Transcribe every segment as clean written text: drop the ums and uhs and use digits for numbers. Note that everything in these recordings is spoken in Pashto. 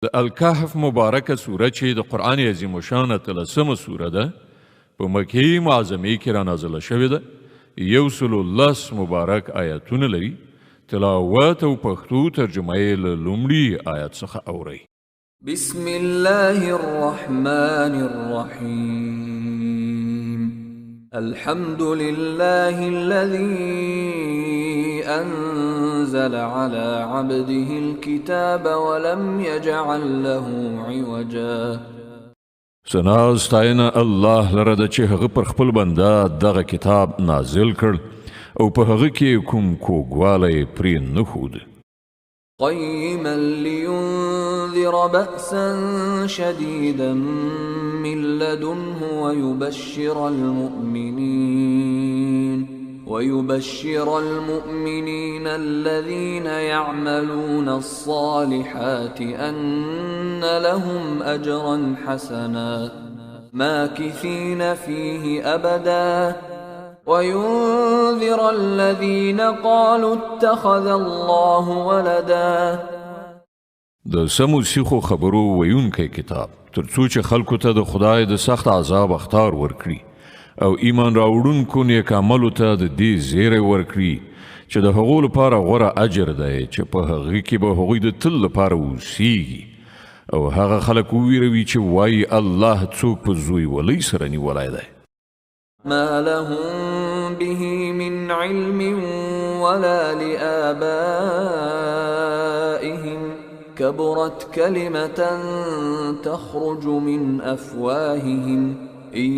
د الکهف مبارکه سوره چې د قرآن عظیم الشان 13مه سوره ده په مکې معظمې کې را نازله شوې ده 110 مبارک آیاتونه لري تلاوت او پښتو ترجمه یې له لومړي آیات څخه اورئ بسم الله الرحمن الرحيم الحمد لله الذي أنزل على عبده الكتاب ولم يجعل له عوجا ثنا ستاینه الله لره ده چې هغه پر خپل بنده دغه کتاب نازل کړ او په هغه کې کوم کوږوالی پرې نه ښود قيما لينذر بأسا شديدا من لدنه ويبشر المؤمنين الذين يعملون الصالحات أن لهم أجرا حسنا ماكثين فيه أبدا وينذر الذين قالوا اتخذ الله ولدا د سمو سیخو خبرو ویونکی کتاب ترڅو چې خلکو ته د خدای د سخت عذاب اخطار ورکړي او ایمان راوړونکو نیک عملو ته د دې زیری ورکړي چې د هغو لپاره غوره اجر دی چې په هغې کې به هغوی د تل لپاره اوسیږي او هغه خلک وویروي چې وایي الله څوک په زوی ولۍ سره نیولی دی ما لهم به من علم ولا لآبائهم كبرت كلمة تخرج من أفواههم إن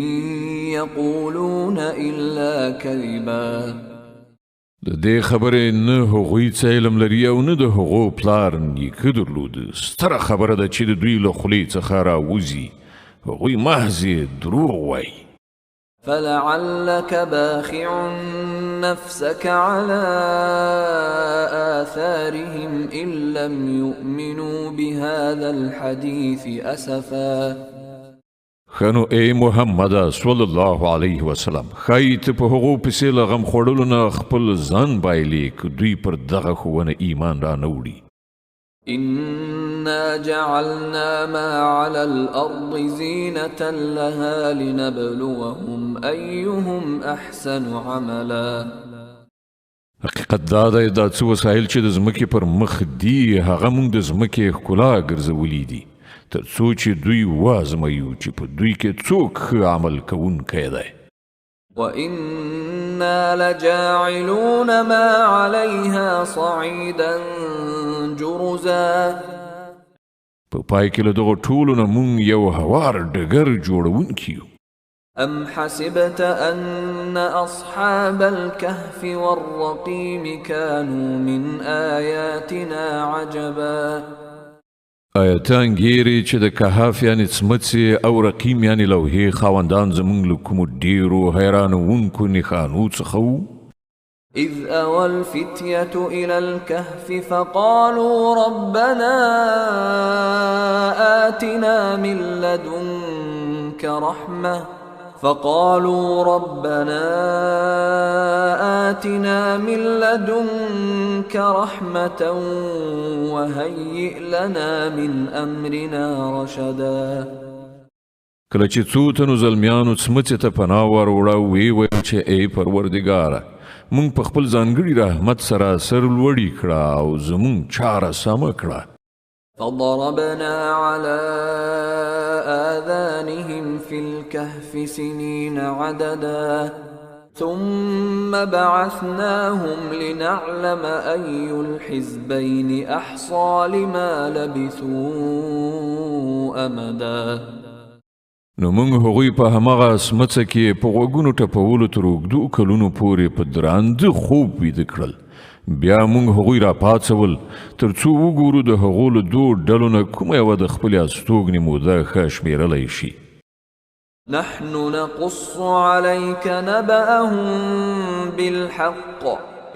يقولون إلا كذبا د دې خبرې نه هغوی څه علم لري او نه د هغو پلار نیکه درلود ستره خبره ده چې د دوی له خولې څخه راوځي هغوی محض دروغ وایي فلعلك باخع نفسك على آثارهم إن لم يؤمنوا بهذا الحديث أسفا خنو ای محمد صلی الله علیه وسلم خیت په هغو پسې له غم خوړلو نه خپل ځان بایلي که دوی پر دغه ښوونه ایمان را نه وړي إنا جعلنا ما على الأرض زينة لها لنبلوهم أيهم أحسن عملا حقیقت دا دی دا څه وسایل چې د ځمکې پر مخ دي هغه موږ د ځمکې ښکلا ګرځولي دي تر څو چې دوی وازمویو چې په دوی کې څوک ښه عمل کوونکی دی وَإِنَّا لَجَاعِلُونَ مَا عَلَيْهَا صَعِيدًا جُرُزًا په پای کې له دغو ټولو نه موږ یو هوار ډګر جوړونکي یو أَمْ حَسِبْتَ أَنَّ أَصْحَابَ الْكَهْفِ وَالرَّقِيمِ كَانُوا مِنْ آيَاتِنَا عَجَبًا آیا ته انګیرې چې د کهف یعنې څمڅې او رقیم یعنې لوحې خاوندان زموږ له کومو ډېرو حیرانوونکو نښانو څخه وو إذ أوى الفتية إلى الكهف فقالوا ربنا آتنا من لدنك رحمة وهيئ لنا من أمرنا رشدا کله چې څو تنو زلمیانو څمڅې ته پناه وروړه ویې ویل چې ای پروردګاره موږ په خپل ځانګړي رحمت سره سر لوړي کړه او زموږ چاره سمه کړه فضربنا على آذانهم في الكهف سنين عددا ثم بعثناهم لنعلم أي الحزبين أحصى لما لبثوا أمدا نو موږ هغوی په همغه څمڅه کې په غوږونو ټپولو تر اوږدو کلونو پورې په درانده خوب ویده کړل بیا موږ هغوی را پاڅول تر څو وګورو د هغو له دوو ډلو نه کومه یوه د خپلې استوګنې موده ښه شمېرلی شي نحن نقص عليك نبأهم بالحق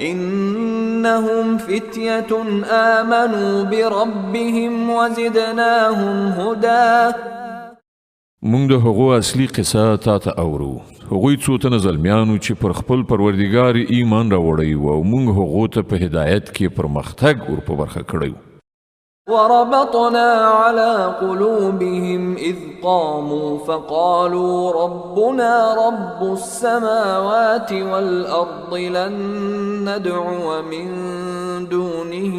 إنهم فتية آمنوا بربهم وزدناهم هدى موږ د هغو اصلي قصه تا ته اورو هغوی څو تنه زلمیانو چې پر خپل پروردګار ایمان راوړی و او موږ هغو ته په هدایت کې پرمختګ ور په برخه کړی وربطنا على قلوبهم إذ قاموا فقالوا ربنا رب السماوات والأرض لن ندعو من دونه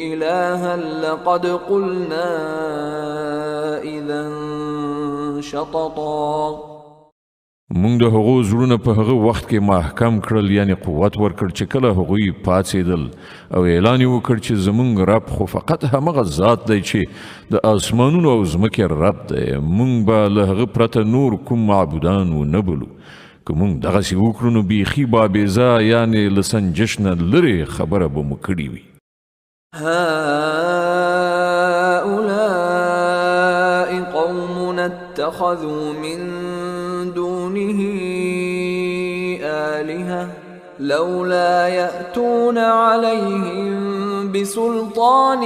إلها لقد قلنا إذا شططا. مونږ د هغو زړونه په هغه وخت کې محکم کړل، یعنی قوت ورکړ چې کله هغوی پاڅېدل او اعلان یې وکړ چې زمونږ رب خو فقط همغه ذات دی چې د آسمانونو او ځمکې رب دی، مونږ به له هغه پرته نور کوم معبودان ونه بلو. که مونږ دغسې وکړو نو بیخي بابیزه یعنی له سنجش نه لرې خبره به مو کړې وي. هؤلاء قومنا اتخذوا من دونه آلهة لولا يأتون عليهم بسلطان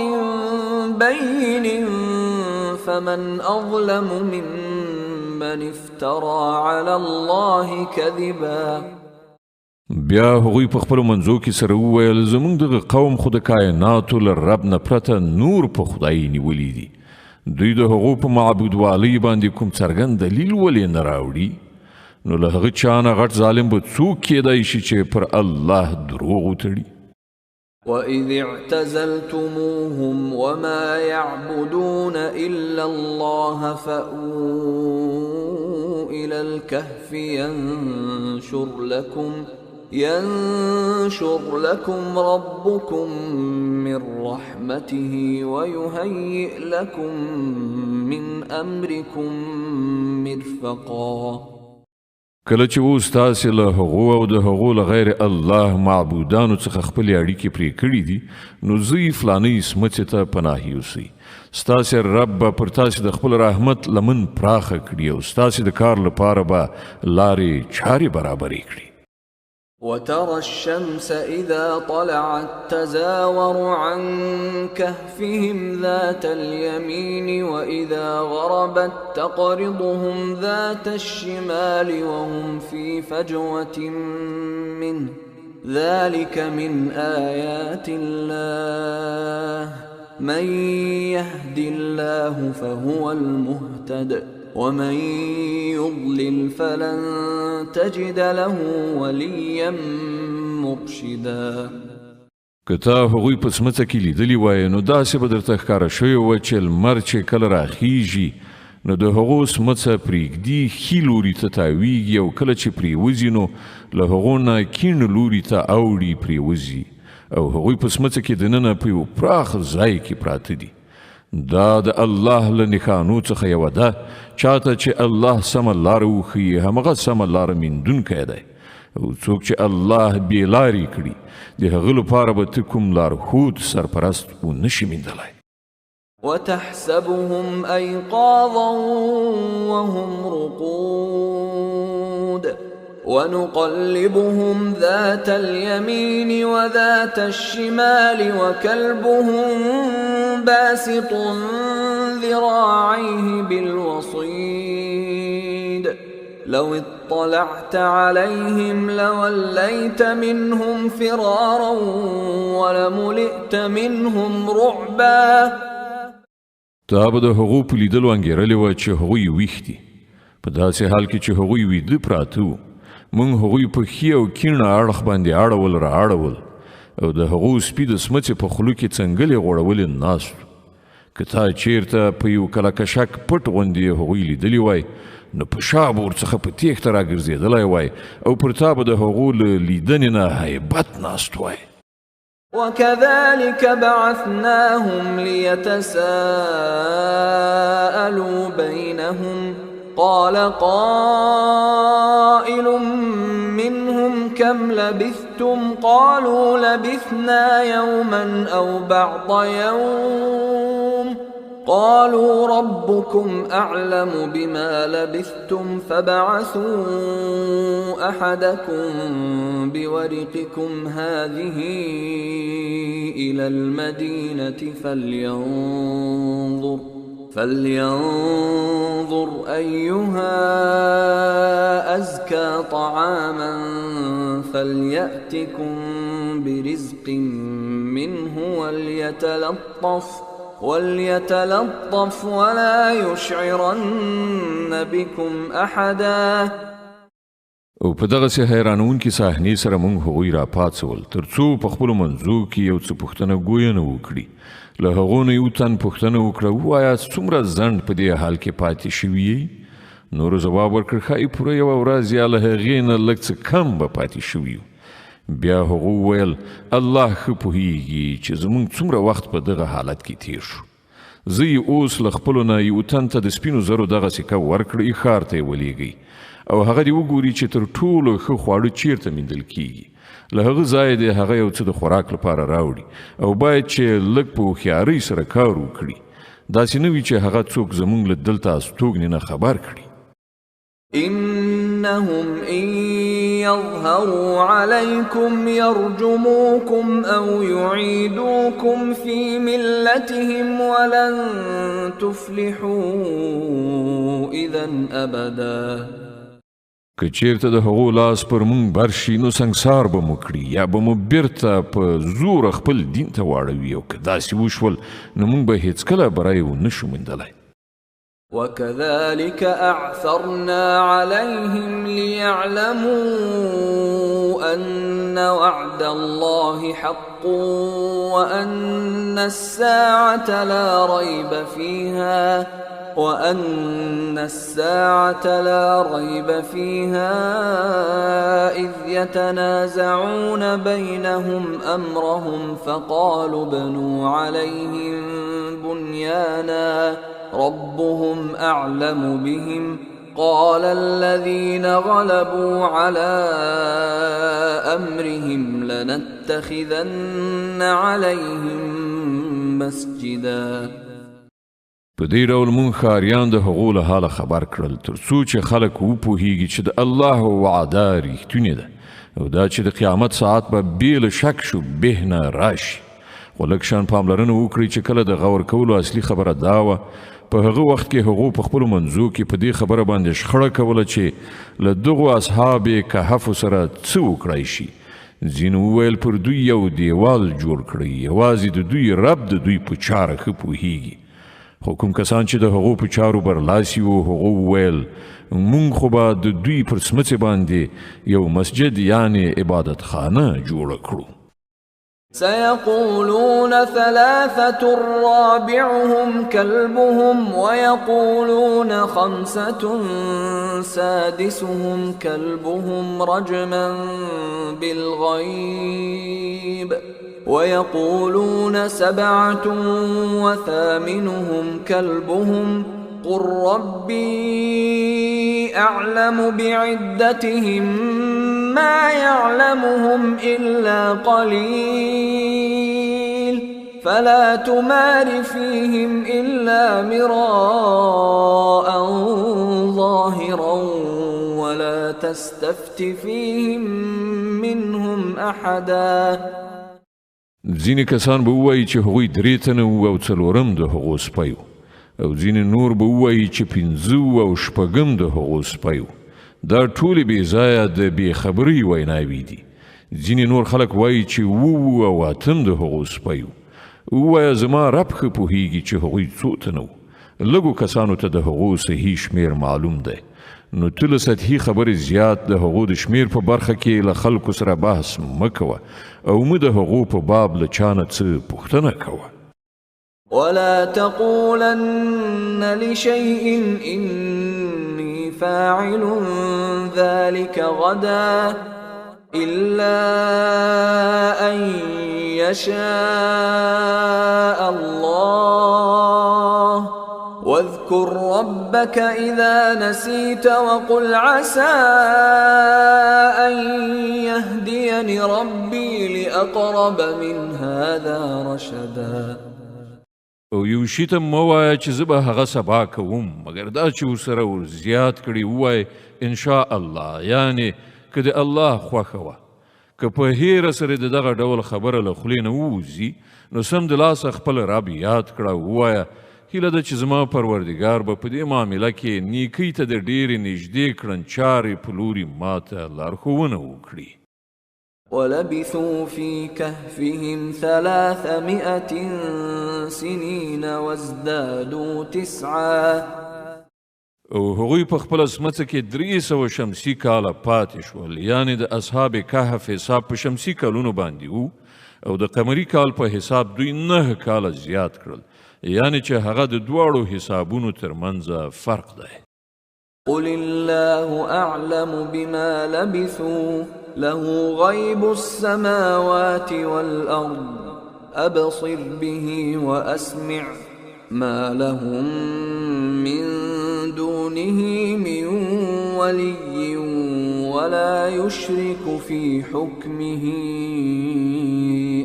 بين فمن أظلم ممن افترى على الله كذبا. بیا هغوی په خپلو منځو کې سره وویل زموږ دغه قوم خو د کائناتو له رب نه پرته نور په خدای نیولي دي، دوی د هغو په معبودوالۍ باندې کوم څرګند دلیل ولې نه راوړي؟ نو له هغه چا نه غټ ظالم به څوک کیدای شي چې پر الله دروغ وتړي. وَإِذِ اعْتَزَلْتُمُوهُمْ وَمَا يَعْبُدُونَ إِلَّا اللَّهَ فَأْوُوا إِلَى الْكَهْفِ ينشر لكم ربكم من رحمته ويهيئ لكم من أمركم مرفقا. کله چې اوس تاسې له هغو او د هغو له غیر الله معبودانو څخه خپلې اړیکې پرې کړي دي، نو زوی فلانۍ سمڅې ته پناه یوسئ. ستاسې رب به پر تاسې د خپل رحمت لمن پراخه کړي او ستاسې د کار لپاره به لارې چارې برابرې کړي. وترى الشمس إذا طلعت تزاور عن كهفهم ذات اليمين وإذا غربت تقرضهم ذات الشمال وهم في فجوة منه ذلك من آيات الله من يهد الله فهو المهتد ومن يضلل فلن تجد له وليا مرشدا. که تا هغوی په سمڅه کې لیدلی وای نو داسې به درته ښکاره شوی وه چې لمر چې کله راخیږي نو د هغو سمڅه پرېږدي ښي لوري ته تاویږي او کله چې پرېوځي نو له هغو نه کیڼ لوري ته اوړي پرېوځي او هغوی په سمڅه کې دننه په یو پراخ ځای کې پراته دي. دا د الله له نښانو څخه یوه ده، چاته چې الله سمه لاره وښیي همغه سمه لاره میندونکی دی، او څوک چې الله بې لارې کړي د هغه لپاره به ته کوم لارښود سرپرست ونه شي میندلی. وتحسبهم أيقاظا وهم رقود ونقلبهم ذات اليمين وذات الشمال وكلبهم باسط ذراعيه بالوصيد لو اطلعت عليهم لوليت منهم فرارا ولملئت منهم رعبا. تا به د هغو په لیدلو انګېرلې وه چې هغوی ویښ دي، په داسې حال کې چې هغوی ویده پراته وو. موږ هغوی په ښي او کیڼ اړخ باندې اړول را اړول او د هغو سپي د سمڅې په خولو کې څنګلې غوړولې ناست وو. که تا چیرته په یو کلکشک پټ غوندې هغوی لیدلی وای نو په شا به ورڅخه په تیښته راګرځېدلی وای او پر تا به د هغو له لیدنې نه هیبت ناست وای. وكذلك بعثناهم ليتساءلوا بينهم قال قائل منهم كم لبثتم قالوا لبثنا يوما أو بعض يوم قالوا ربكم أعلم بما لبثتم فابعثوا أحدكم بورقكم هذه إلى المدينة فلينظر أيها أزكى طعاما فليأتكم برزق منه وليتلطف ولا يشعرن بكم أحدا. او په دغسې حیرانونکې صحنې سره موږ هغوی راپاڅول تر څو په خپلو منځو کې یو څه پوښتنه ګوینه وکړي. له هغو نه یو تن پوښتنه وکړه، ووایه څومره ځنډ په دې حال کې پاتې شوي یې؟ نورو ځواب ورکړ، ښایي پوره یوه ورځ یا له هغې نه لږ څه کم به پاتې شوي یو. بیا هغو وویل، الله ښه پوهیږي چې زموږ څومره وخت په دغه حالت کې تیر شو. زه یې اوس له خپلو نه یو تن ته د سپینو زرو دغه سکه ورکړئ، ښار ته یې ولېږئ او هغه دې وګوري چې تر ټولو ښه خواړه چیرته میندل کیږي. له هغه ځایه دې هغه یو څه د خوراک لپاره راوړي او باید چې لږ په هوښیارۍ سره کار وکړي، داسې نه وي چې هغه څوک زموږ له دلته استوګنې نه خبر کړي. إنهم إن يظهروا عليكم يرجموكم أو يعيدوكم في ملتهم ولن تفلحوا إذا أبدا. که چیرته د هغو لاس پر مونږ بر شي نو سنګسار به مو کړي یا به مو بیرته په زور خپل دین ته واړوي، او که داسې وشول نو مونږ به هیڅکله بری ونه شو موندلی. وكذلك أعثرنا عليهم ليعلموا أن وعد الله حق وأن الساعة لا ريب فيها إذ يتنازعون بينهم أمرهم فقالوا ابنوا عليهم بنيانا ربهم أعلم بهم قال الذين غلبوا على أمرهم لنتخذن عليهم مسجدا. په دې ډول مونږ ښاریان د هغو له حاله خبر کړل تر څو چې خلک وپوهیږي چې د الله وعده ریښتونې ده او دا چې د قیامت ساعت به بې له شک شبهه نه راشي. خو لږ شان پاملرنه وکړئ چې کله د غور کولو اصلي خبره دا وه، په هغه وخت کې هغو په خپلو منځو کې په دې خبره باندې شخړه کوله چې له دغو اصحاب کهفو سره څه وکړی شي. ځینو وویل پر دوی یو دیوال جوړ کړئ، یوازې د دوی رب د دوی په چاره ښه پوهیږي. خو کوم کسان چې د هغو په چارو برلاسي وو هغو وویل مونږ خو به د دوی پر سمڅې باندې یو مسجد یعنی عبادت خانه جوړه کړو. سيقولون ثلاثة رابعهم كلبهم ويقولون خمسة سادسهم كلبهم رجما بالغيب ويقولون 7 وثامنهم كلبهم قل ربي أعلم بعدتهم ما يعلمهم إلا قليل فلا تمار فيهم إلا مراء ظاهرا ولا تستفت فيهم منهم أحدا. ځینې کسان به ووایي چې هغوی 3 تنه وو او 4 د هغو سپی وو، او ځینې نور به ووایي چې 5 او 6 د هغو سپی وو. دا ټولې بې ځایه د بې خبرۍ ویناوې دي. ځینې نور خلک وایي چې 7 او 8 د هغو سپی وو. ووایه زما رب ښه پوهیږي چې هغوی څو تنه وو. لږو کسانو ته د هغو صحیح شمیر معلوم دی، نو ته له سطحي خبرې زیات د هغو د شمیر په برخه کې له خلکو سره بحث مه کوه او مه د هغو په باب له چا نه څه پوښتنه کوه. ولا تقولن لشيء إني فاعل ذلك غدا إلا أن يشاء الله واذكر ربك إذا نسيت وقل عسى أن يهديني ربي لأقرب من هذا رشدا. او یو شي ته مه وایه چې زه به هغه سبا کوم، مګر دا چې ورسره ور زیات کړي ووایه انشاء الله، یعنې که د الله خوښه وه. که په هیره سره د دغه ډول خبره له خولې نه ووځي نو سمدلاسه خپل رب یاد کړه او ووایه هیله ده چې زما پروردګار به په دې معامله کې نیکۍ ته د ډېرې نږدې کړنچارې په لوري ماته لارښوونه وکړي. ولبثوا في كهفهم 300 سنين وازدادوا 9. او هغوی په خپله سمڅه کې 300 شمسي کاله پاتې شول، یعنې د اصحاب کهف حساب په شمسي کالونو باندې وو او د قمري کال په حساب دوی 9 کاله زیات کړل، یعنې چې هغه د دواړو حسابونو ترمنځ فرق دی. قل الله أعلم بما لبثوا له غيب السماوات والأرض أبصر به وأسمع ما لهم من دونه من ولي ولا يشرك في حكمه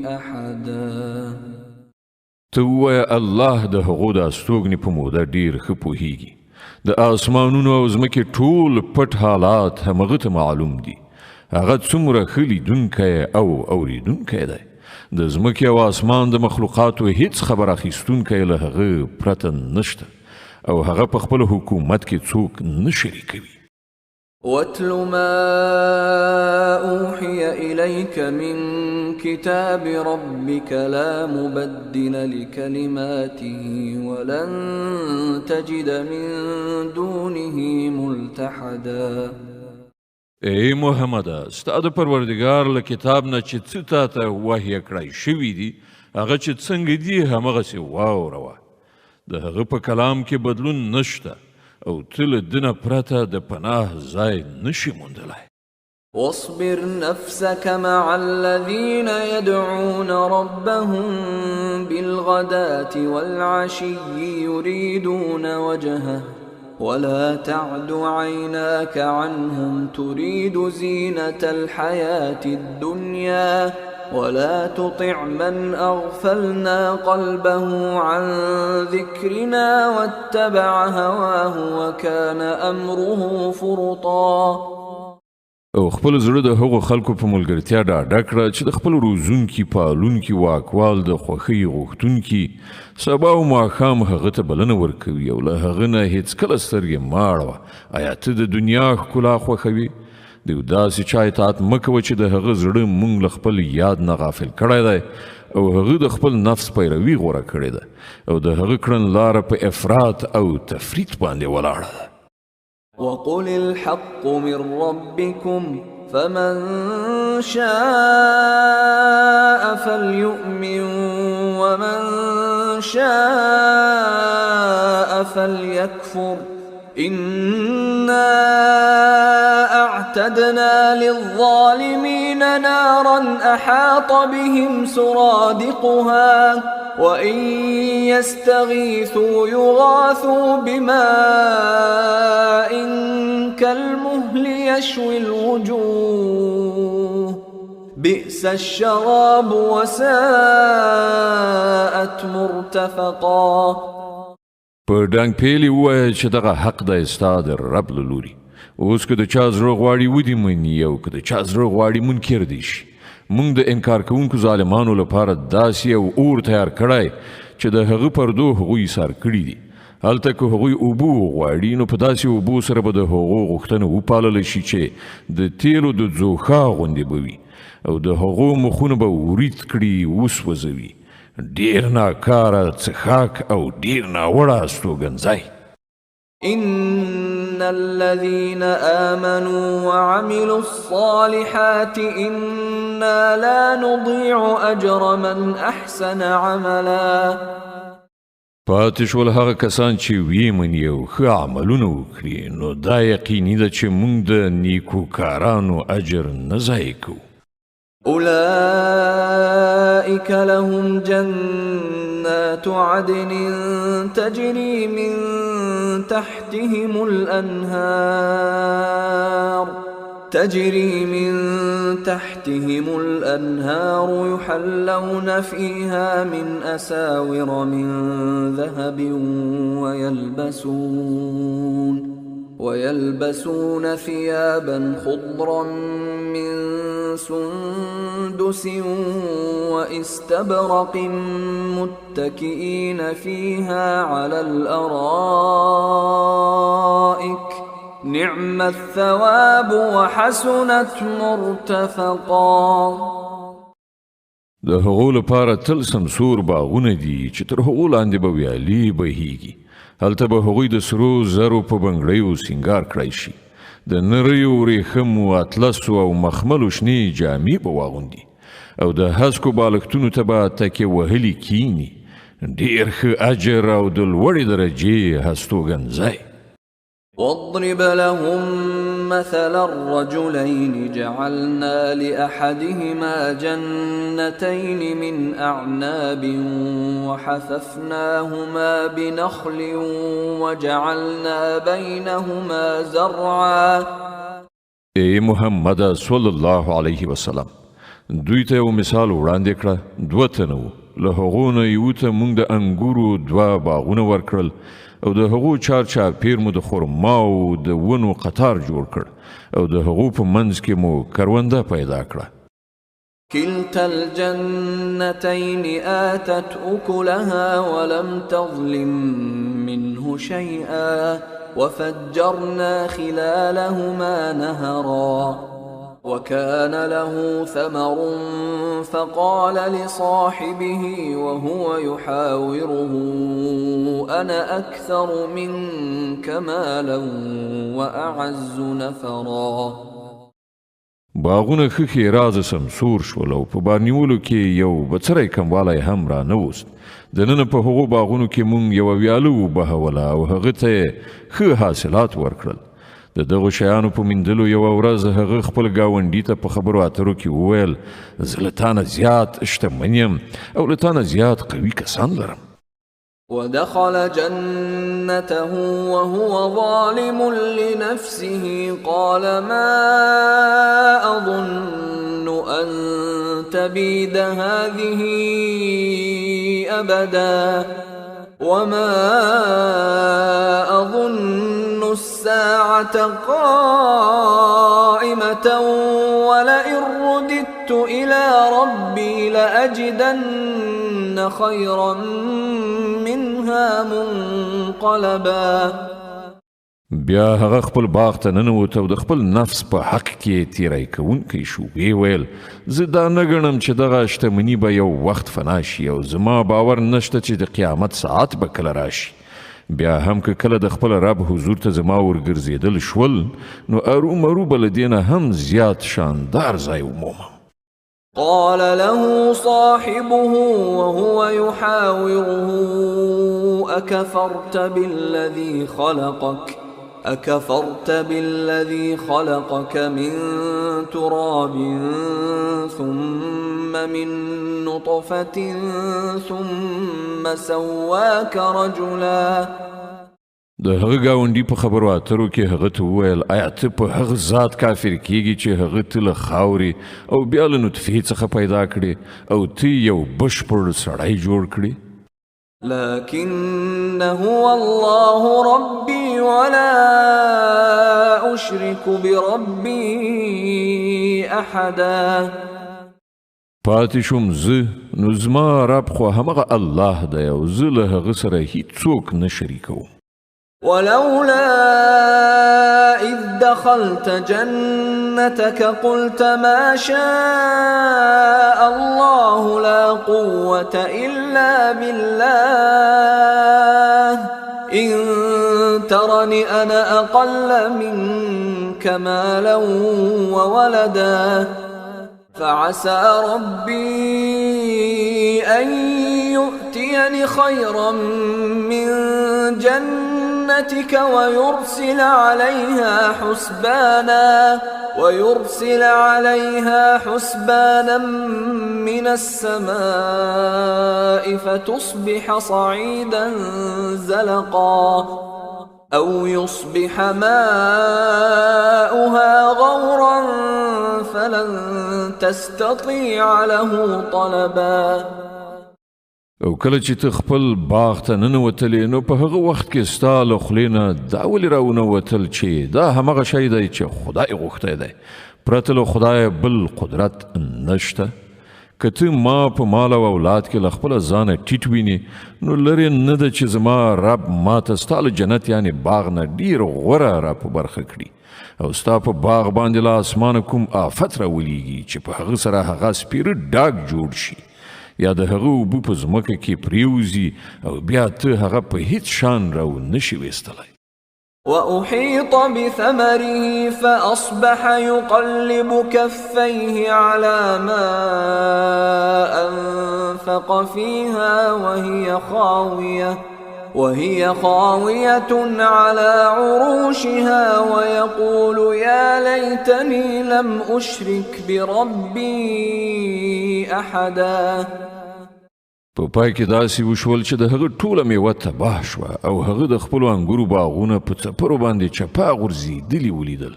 أحدا. ته ووایه الله د هغو د استوګنې په موده ډېر ښه پوهیږي. د آسمانونو او ځمکې ټول پټ حالات همغه ته معلوم دي. هغه څومره ښه لیدونکی او اوریدونکی دی. د ځمکې او آسمان د مخلوقاتو هیڅ خبر اخیستونکی له هغه پرته نشته او هغه په خپل حکومت کې څوک نه شریکوي. واتل ما أوحي إليك من كتاب ربك لا مبدل لكلماته ولن تجد من دونه ملتحدا. ای محمده، ستا د پروردګار له کتاب نه چې څه تا ته وحی کړی شوي دي هغه چې څنګه دي همغسې واوروه. د هغه په کلام کې بدلون نشته او ته له ده نه پرته د پناه ځای نشي موندلی. واصبر نفسك مع الذين يدعون ربهم بالغداة والعشي يريدون وجهه ولا تعد عيناك عنهم تريد زينة الحياة الدنيا ولا تطع من أغفلنا قلبه عن ذكرنا واتبع هواه وكان أمره فرطا. او خپل زړه د هغو خلکو په ملګرتیا ډاډه کړه چې د خپل روزونکي پالونکي واکوال د خوښۍ غوښتونکي سبا او ماښام هغه ته بلنه ورکوي او له هغه نه هېڅکله سترګې مه اړوه. آیا ته د دنیا ښکلا خوښوي؟ د یو داسې چا اطاعت مه کوه چې د هغه زړه موږ له خپل یاد نه غافل کړی دی او هغه د خپل نفس پیروي غوره کړې ده او د هغه کړنلاره په افراط او تفریط باندې ولاړه ده. وقل الحق من ربكم فمن شاء فليؤمن ومن شاء فليكفر إنا أعتدنا للظالمين نارا أحاط بهم سرادقها وإن يستغيثوا يغاثوا بماء كالمهل يشوي الوجوه بئس الشراب وساءت مرتفقا. په ډنګ پیلې ووایه چې دغه حق دی ستا د رب له لوري. اوس که د چا زړه غواړي ودې مني او که د چا زړه غواړي منکر دی شي. موږ د انکار کوونکو ظالمانو لپاره داسې یو اور تیار کړی چې د هغه پردو هغوی ایثار کړي دي. هلته که هغوی اوبه وغواړي نو په داسې اوبو سره به د هغو غوښتنه وپاللی شي چې د تیلو د ځوښا غوندې به وي او د هغو مخونه به ورید کړي وسوځوي. ډیر ناکاره څښاک او ډیر ناوړه استوګنځی. إن الذين آمنوا وعملوا الصالحات إنا لا نضيع أجر من أحسن عملا. پاتې شول هغه کسان چې ویې مني او ښه عملونه وکړي نو دا یقیني ده چې موږ د نیکوکارانو اجر نه ضایع کوو. أولئك لهم جنات عدن تجري من تحتهم الأنهار يحلون فيها من أساور من ذهب ويلبسون ثيابا خضرا من سندس واستبرق متكئين فيها على الارائك نعم الثواب وحسنت مرتفقا. د هغو لپاره تل سمسور باغونه دي چې تر هغو لاندې به ویالې بهیږي. هلته به هغوی د سرو زرو په بنګړیو سینګار کړی شي. د نریو ورېښمو اطلسو او مخملو شنې جامې به واغوندي او د هسکو بالښتونو ته به تکیې وهلي کیني. ډېر ښه اجر او د لوړې درجې هستوګنځی. واضرب لهم مثل الرجلين جعلنا لأحدهما جنتين من أعناب وحففناهما بنخل وجعلنا بينهما زرعا. ای محمد صلی الله علیه وسلم، دوی ته یو مثال وړاندې کړه. دوه تنه وو، له هغو نه یوه ته موږ د انګورو 2 باغونه ورکړل او د هغو چارچاپیر مو د خرماو د ونو قطار جوړ کړ او د هغو په منځ کې مو کرونده پیدا کړه. كلتا الجنتين آتت أكلها ولم تظلم منه شيئا وفجرنا خلالهما نهرا وكان له ثمر فقال لصاحبه وهو يحاوره أنا أكثر منك مالا وأعز نفرا. باغونه ښه رازه سمسور شول او په بار نیولو کې یو بڅری کموالی هم را نه وست. دننه په هغو باغونو کې مونږ یوه ویاله وبهوله او هغه ته ښه حاصلات ورکړل. د دغو شیانو په میندلو یوه ورځ هغه خپل ګاونډي ته په خبرو اترو کې وویل زه له تا نه زیات شتمن یم او له تا نه زیات قوي کسان لرم. ودخل جنته وهو ظالم لنفسه قال ما أظن أن تبيد هذه أبدا وما أظن الساعة قائمة ولئن رددت إلى ربي لأجدن خيرا منها منقلبا. بیا هغه خپل باغ ته ننوت او د خپل نفس په حق کې تیری کوونکی شو. وی ویل زه دا نه ګڼم چې دغه شتمني به یو وخت فنا شي او زما باور نشته چې د قیامت ساعت به کله راشي. بیا هم که کله د خپل رب حضور ته زما ورګرځېدل شول نو ارومرو به له دې نه هم زیات شاندار ځای ومومم. قال له صاحبه وهو يحاوره أكفرت بالذي خلقك من تراب ثم من نطفة ثم سواك رجلا. د هغه ګاونډي په خبرو اترو کې هغه ته وویل آیا ته په هغه ذات کافر کیږي چې هغه ته له خاورې او بیا له نطفې څخه پیدا کړي او ته یو بشپړ سړی جوړ کړي. لكن هو الله ربي ولا أشرك بربي أحدا. پاتې شوم زه نو زما رب خو همغه الله دی او زه له هغه سره هیڅوک نه شریکوم. ولولا إذ دخلت جنتك قلت ما شاء الله لا قوة إلا بالله إن ترني أنا أقل منك مالا وولدا فعسى ربي أن يؤتيني خيرا من جنتك ويرسل عليها حسبانا من السماء فتصبح صعيدا زلقا أو يصبح ماؤها غورا فلن تستطيع له طلبا. او کله چې ته خپل باغ ته ننوتلې نو په هغه وخت کې ستا له خولې نه دا ولې راونوتل چې دا همغه شی دی چې خدای غوښتی دی، پرته له خدای بل قدرت نشته. که ته ما په مال او اولاد کې له خپله ځانه ټیټ وینې نو لرې نه ده چې زما رب ما ته ستا له جنت یعنې باغ نه ډېر غوره را په برخه کړي او ستا په باغ باندې له اسمانه کوم آفت راولیږي چې په هغه سره هغه سپیره ډاګ جوړ شي یا د هغه اوبه په ځمکه کې پریوزي او بیا ته هغه په هیڅ شان راو نشي ویستلی. وأحيط بثمره فأصبح يقلب كفيه على ما أنفق فيها وهي خاوية على عروشها ويقول يا ليتني لم أشرك بربي أحدا. په پای کې داسې وشول چې د هغه ټوله میوه تباه شوه او هغه د خپلو انګورو باغونه په څپرو باندې چپا غورځېدلي ولیدل.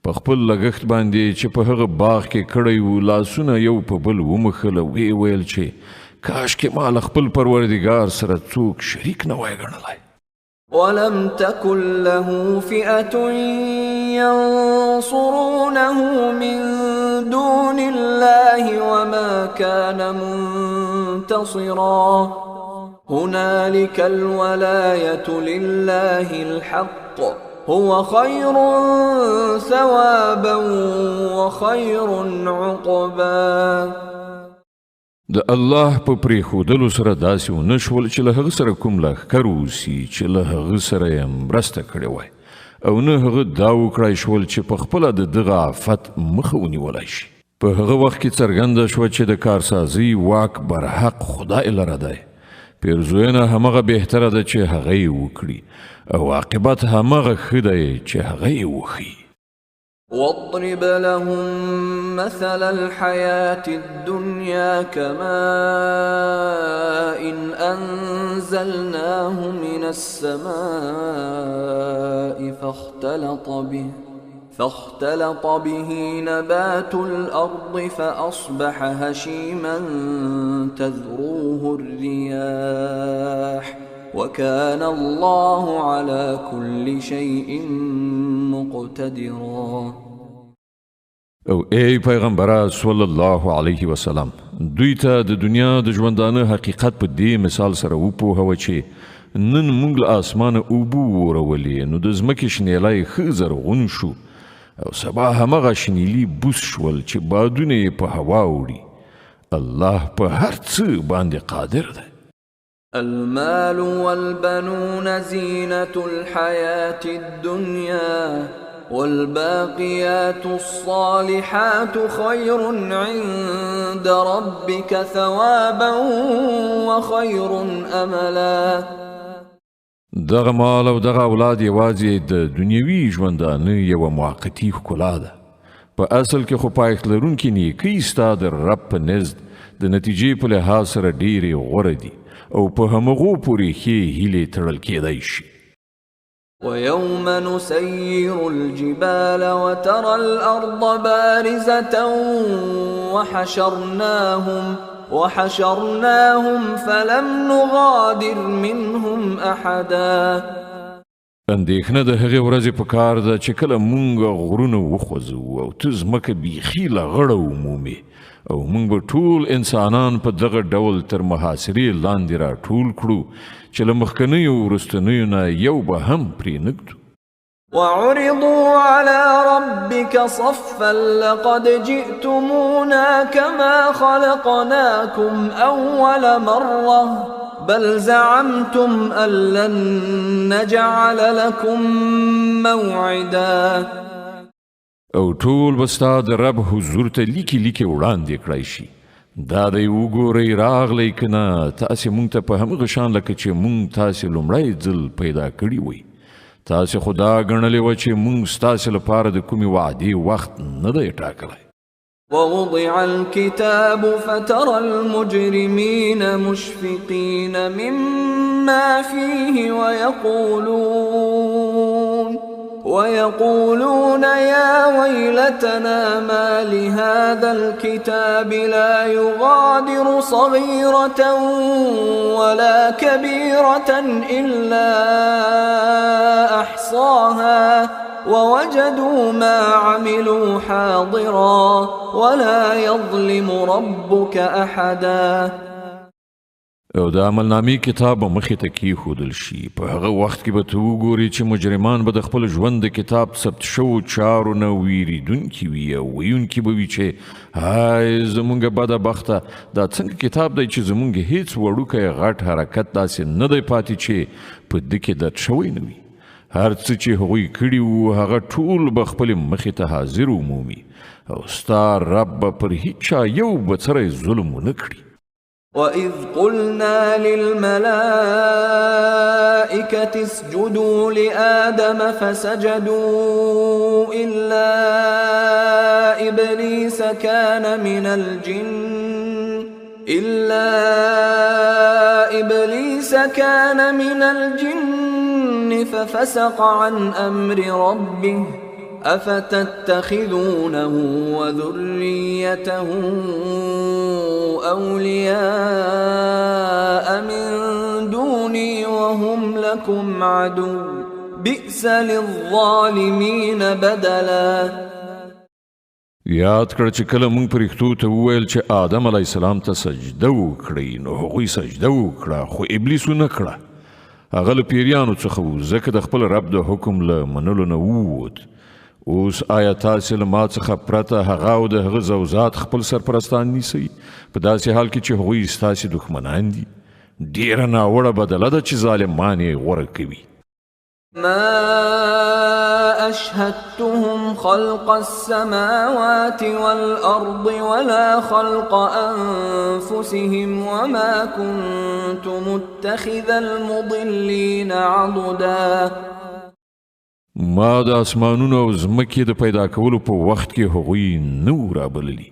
په خپل لګښت باندې چې په هغه باغ کې کړی و لاسونه یو په بل ومخل او ویې ویل چې کاشکې ما له خپل پروردګار سره څوک شریک نه وای ګڼلی. ولم تكن له فئة ينصرونه من دون الله وما كان منتصرا. هنالك الولاية لله الحق هو خير ثوابا وخير عقبا. د الله په پرېښودلو سره داسې ونه شول چې له هغه سره کوم لښکر اوسي چې له هغه سره یې مرسته کړې وای او نه هغه دا وکړای شول چې په خپله د دغه آفت مخه ونیولی شي. په هغه وخت کې څرګنده شوه چې د کارسازي واک برحق خدای لره دی. پیرزوینه همغه بهتره ده چې هغه یې وکړي او عاقبت همغه ښه دی چې هغه یې وښي. واضرب لهم مثل الحياة الدنيا كماء أنزلناه من السماء فاختلط به نبات الأرض فأصبح هشيما تذروه الرياح وكان الله على كل شيء مقتدرا. او ای پیغمبره صلی الله علیه وسلم دوی ته د دنیا د ژوندانه حقیقت په دې مثال سره وپوهوه چې نن موږ له اسمانه اوبه ورولې نو د ځمکې شنیلی ښه زرغون شو او سبا همغه شنیلي بوس شول چې بادونه یې په هوا وړي. الله په هر څه باندې قادر دی. المال والبنون زينة الحياة الدنيا والباقيات الصالحات خير عند ربك ثوابا وخير أملا. دغه مال او دغه اولاد یوازې د دنیوي ژوندانه یوه موقتي ښکلا ده. په اصل کې خو پایښت لرونکي نیکۍ ستا د رب په نزد د نتیجې په لحاظ سره ډېرې غوره دي او په همغو پورې ښې هیلې تړل کېدی شي. ويوم نسير الجبال وترى الأرض بارزة وحشرناهم فلم نغادر منهم أحدا. اندېښنه د هغې ورځې په کار ده چې کله مونږ غرونه وخوځو او ته ځمکه بیخي له غړه ومومې او مونږ به ټول انسانان په دغه ډول تر محاصرې لاندې را ټول کړو چې له مخکنیو وروستنیو نه یو به هم پرې نږدو. وعرضوا على ربك صفا لقد جئتمونا كما خلقناكم أول مرة بل زعمتم أن لن نجعل لكم موعدا. او ټول به ستا د رب حضور ته لیکي وړاندې کړی شي. دا دی وګورئ راغلی که نه تاسې مونږ ته په همغه شان لکه چې مونږ تاسې لومړی ځل پیدا کړي وئ. تاسې خو دا ګڼلې وه چې مونږ ستاسې لپاره د کومې وعدې وخت نه دی ټاکلی. ووضع الكتاب فترى المجرمين مشفقين مما فيه ويقولون يا ويلتنا ما لهذا الكتاب لا يغادر صغيرة ولا كبيرة إلا أحصاها ووجدوا ما عملوا حاضرا ولا يظلم ربك أحدا. او د عملنامې کتاب به مخې ته کیښودل شي. په هغه وخت کې به ته وګورې چې مجرمان به د خپل ژوند د کتاب ثبت شوو چارو نه ویریدونکي وي او ویونکي به وي چې های زمونږ بده بخته دا څنګه کتاب دی چې زمونږ هیڅ وړوکی غټ حرکت داسې نه دی پاتې چې په ده کې درد شوی نه وي. هر څه چې هغوی کړي وو هغه ټول به خپلې مخې ته حاضر ومومي او ستا رب به پر هیچا یو بڅری ظلم ونه کړي. وَإِذْ قُلْنَا لِلْمَلَائِكَةِ اسْجُدُوا لِآدَمَ فَسَجَدُوا إِلَّا إِبْلِيسَ كَانَ مِنَ الْجِنِّ فَفَسَقَ عَنْ أَمْرِ رَبِّهِ أفتتخذونه وذريته أولياء من دوني وهم لكم عدو بئس للظالمين بدلا. یاد کړه چې کله موږ پرښتو ته وویل چې آدم علیه السلام ته سجده وکړئ نو هغوی سجده وکړه خو ابلیس ونه کړه. هغه له پیریانو څخه و ځکه د خپل رب د حکم له منلو نه ووت. اوس آیا تاسې له ما څخه پرته هغه او د هغه زوزات خپل سرپرستان نیسئ په داسې حال کې چې هغوی ستاسې دښمنان دي؟ ډېره ناوړه بدله ده چې ظالمان یې غوره کوي. ما أشهدتهم خلق السماوات والأرض ولا خلق أنفسهم وما كنت متخذ المضلين عضدا. ما د اسمانونو او ځمکې د پیدا کولو په وخت کې هغوی نه رابللي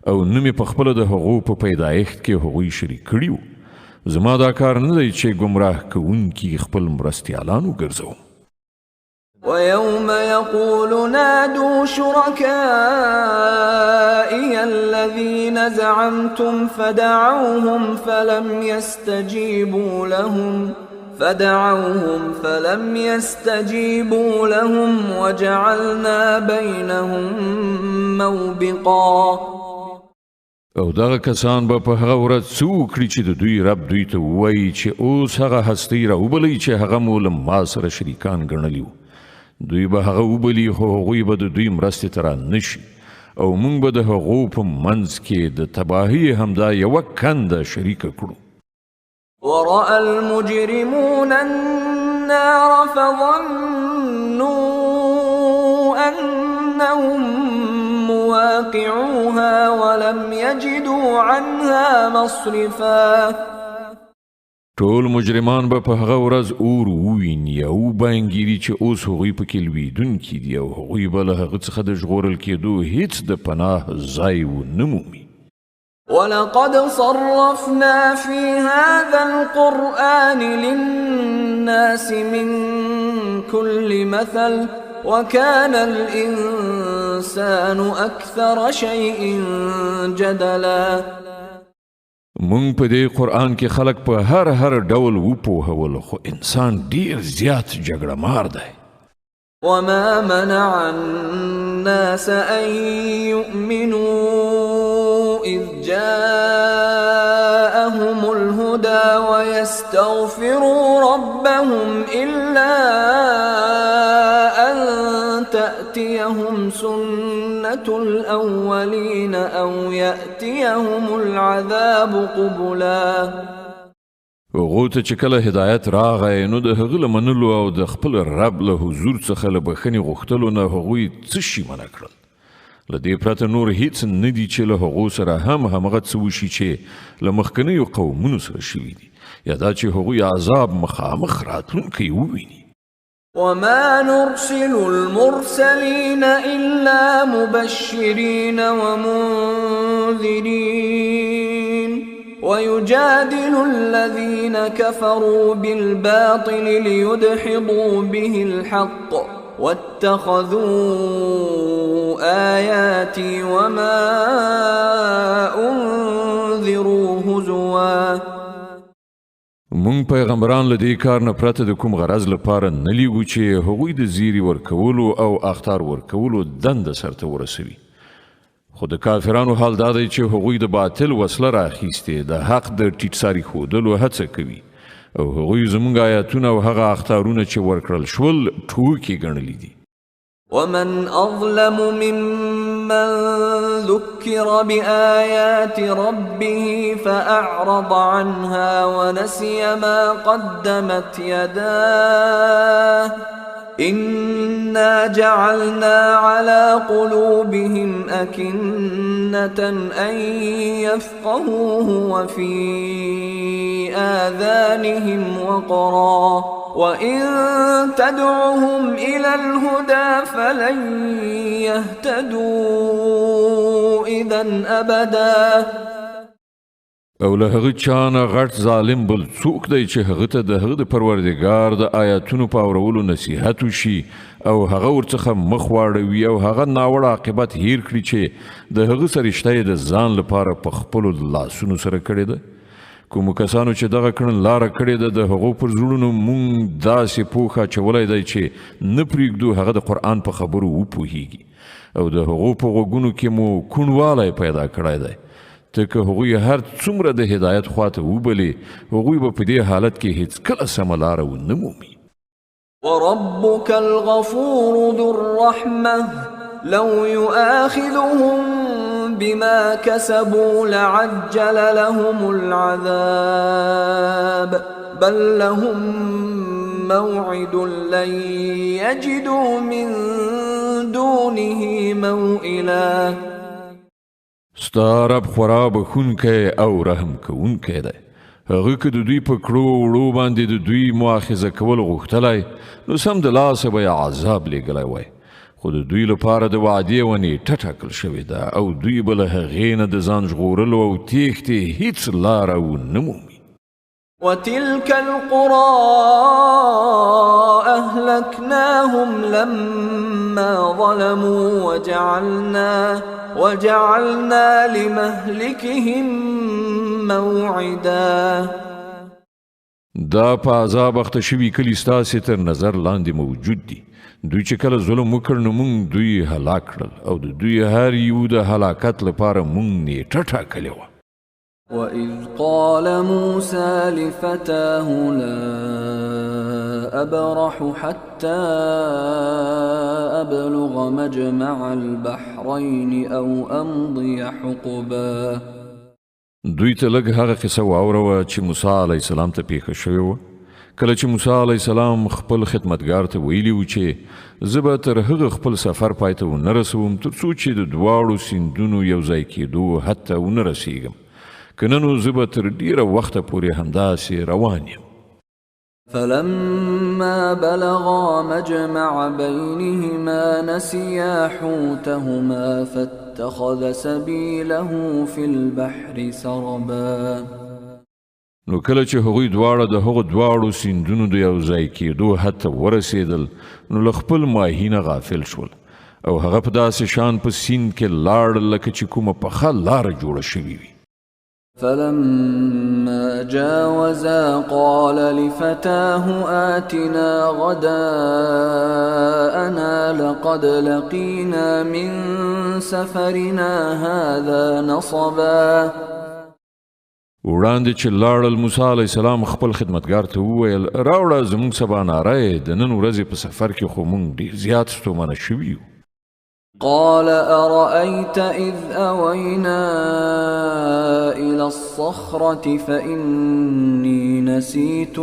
او نه مې پخپله د هغو په پیدایښت کې هغوی شریک کړي وو. زما دا کار نه دی چې ګمراه کوونکي خپل مرستیالان وګرځوم. ويوم يقول نادوا شركائي الذين زعمتم فدعوهم فلم يستجيبوا لهم وجعلنا بينهم موبقا. او دغه کسان به په هغه ورځ څه وکړي چې د دوی رب دوی ته ووایي چې اوس هغه هستۍ راوبلئ چې هغه مو له ما سره شریکان ګڼلي وو. دوی به هغه وبلي خو هغوی به د دوی مرستې ته رانشي او موږ به د هغو په منځ کې د تباهۍ همدا یوه کنده شریکه کړو. ورأى المجرمون النار فظنوا أنهم مواقعوها ولم يجدوا عنها مصرفا. ټول مجرمان به په هغه ورځ اور وویني او وبانګیري چې اوس هغوی پکې لویدونکي دي او هغوی به له هغه څخه د ژغورل کېدو هیڅ د پناه ځای ونه مومي. ولقد صرفنا في هذا القرآن للناس من كل مثل وكان الإنسان أكثر شيء جدلا. مونږ په دې قرآن کې خلق په هر ډول وپوهول خو انسان ډیر زیات جګړه مار دی. وما منع الناس أن يؤمنوا إذ جاءهم الهدى ويستغفروا ربهم إلا أن تأتيهم سنة الأولين أو يأتيهم العذاب قبلا. هغو ته چې کله هدایت راغی نو د هغه له منلو او د خپل رب له حضور څخه له بخښنې غوښتلو نه هغوی څه شي منع کړل. له دې پرته نور هیڅ نه دي چې له هغو سره همغه څه وشي چې له مخکنیو قومونو سره شوي دي یا دا چې هغوی عذاب مخامخ راتلونکی وویني. وما نرسل المرسلين إلا مبشرين ومنذرين ويجادل الذين كفروا بالباطل ليدحضوا به الحق واتخذوا آياتي وما أنذروا هزوا. مونږ پیغمبران له دې کار نه پرته د کوم غرض لپاره نه لیږو چې هغوی د زیری ورکولو او اخطار ورکولو دنده سرته ورسوي. خو د کافرانو حال دا دی چې هغوی د باطل وسله راخیستې د حق د ټیټساري ښودلو هڅه کوي او هغوی زموږ آیاتونه او هغه اخطارونه چې ورکړل شول ټوکې ګڼلي دي. ومن أظلم ممن ذكر بآيات ربه فأعرض عنها ونسي ما قدمت يداه إنا جعلنا على قلوبهم أكنة أن يفقهوه وفي آذانهم وقرا وإن تدعهم إلى الهدى فلن يهتدوا إذا أبدا. او له هغه چا نه غټ ظالم بل څوک دی چې هغه ته د هغه د پروردګار د آیاتونو په اورولو نصیحت وشي او هغه ورڅخه مخ واړوي او هغه ناوړه عاقبت هیر کړي چې د هغه سره رشته د ځان لپاره په خپلو لاسونو سره کړې ده. کومو کسانو چې دغه کړن لاره کړې ده د هغو پر زړونو مونږ داسې پوښ اچولی دی چې نه پرېږدو هغه د قرآن په خبرو وپوهیږي او د هغو په غوږونو کې مو کوڼوالی پیدا کړی دی. ته که هغوی هر څومره د هدایت خواته وبلې هغوی به په دې حالت کې هیڅ کله سمه لاره ونه مومي. وربك الغفور ذو الرحمة لو يؤاخذهم بما كسبوا لعجل لهم العذاب بل لهم موعد لن يجدوا من دونه موئلا. ستا رب خورا بخونکی او رحم کوونکی دی. هغه که د دوی په کړو وړو باندې د دوی مؤاخذه کول غوښتلی نو سم د لاسه به یې عذاب لیږلی وای. خو د دوی لپاره د وعدې ونې نیټه ټاکل شوې ده او دوی به له هغې نه د ځان ژغورلو او تېښتې هیڅ لاره ونه مومي. وتلك القرى أهلكناهم لما ظلموا وجعلنا لمهلكهم موعدا. دا په عذاب اخته شوي کلي ستاسې تر نظر لاندې موجود دي. دوی چې کله ظلم وکړ نو موږ دوی هلاک کړل او د دوی هر یو د هلاکت لپاره موږ نیټه ټاکلې وه. وإذ قال موسى لفتاه لا أبرح حتى أبلغ مجمع البحرين أو أمضي حقبا. دوی ته لږ هغه قصه واوروه چې موسی علیه السلام ته پیښه شوې وه. کله چې موسی علیه السلام خپل خدمتګار ته ویلي و چې زه به تر هغه خپل سفر پای ته ونه رسوم تر څو چې د دواړو سیندونو یو ځای کېدو حد ته ونه رسیږم، که نه نو زه به تر ډېره وخته پورې همداسې روان یم. فلما بلغا مجمع بينهما نسيا حوتهما فاتخذ سبيله في البحر سربا. نو کله چې هغوی دواړه د هغو دواړو سیندونو د یو ځای کېدو حد ته ورسېدل نو له خپل ماهي نه غافل شول او هغه په داسې شان په سیند کې لاړل لکه چې کومه پخه لاره جوړه شوې وي. فلما جاوزا قال لفتاه آتنا غداءنا لقد لقينا من سفرنا هذا نصبا. وړاندې چې لاړل موسی علیه السلام خپل خدمتګار ته وویل راوړه زموږ سباناری د نن ورځې په سفر کې خو موږ ډېر زیات ستومانه شوي یو. قال أرأيت إذ أوينا إلى الصخرة فإني نسيت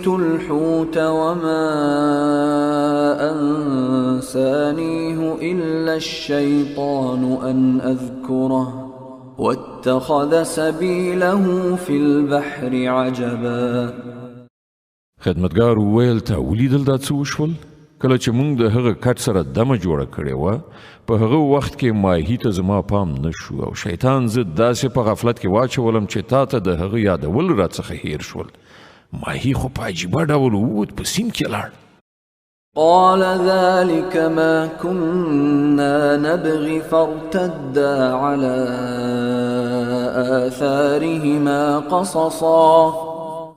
الحوت وما أنسانيه إلا الشيطان أن أذكره واتخذ سبيله في البحر عجبا. خدمتګار وویل ته ولیدل دا څه وشول؟ کله چې موږ د هغه کټ سره دمه جوړه کړې وه په هغه وخت کې ماهي ته زما پام نه شو او شیطان زه داسې په غفلت کې واچولم چې تا ته د هغه یادول راڅخه هیر شول ماهی خو په عجیبه ډول ووت په سیند کې لاړ. قال ذلك ما كنا نبغي فارتدا على آثارهما قصصا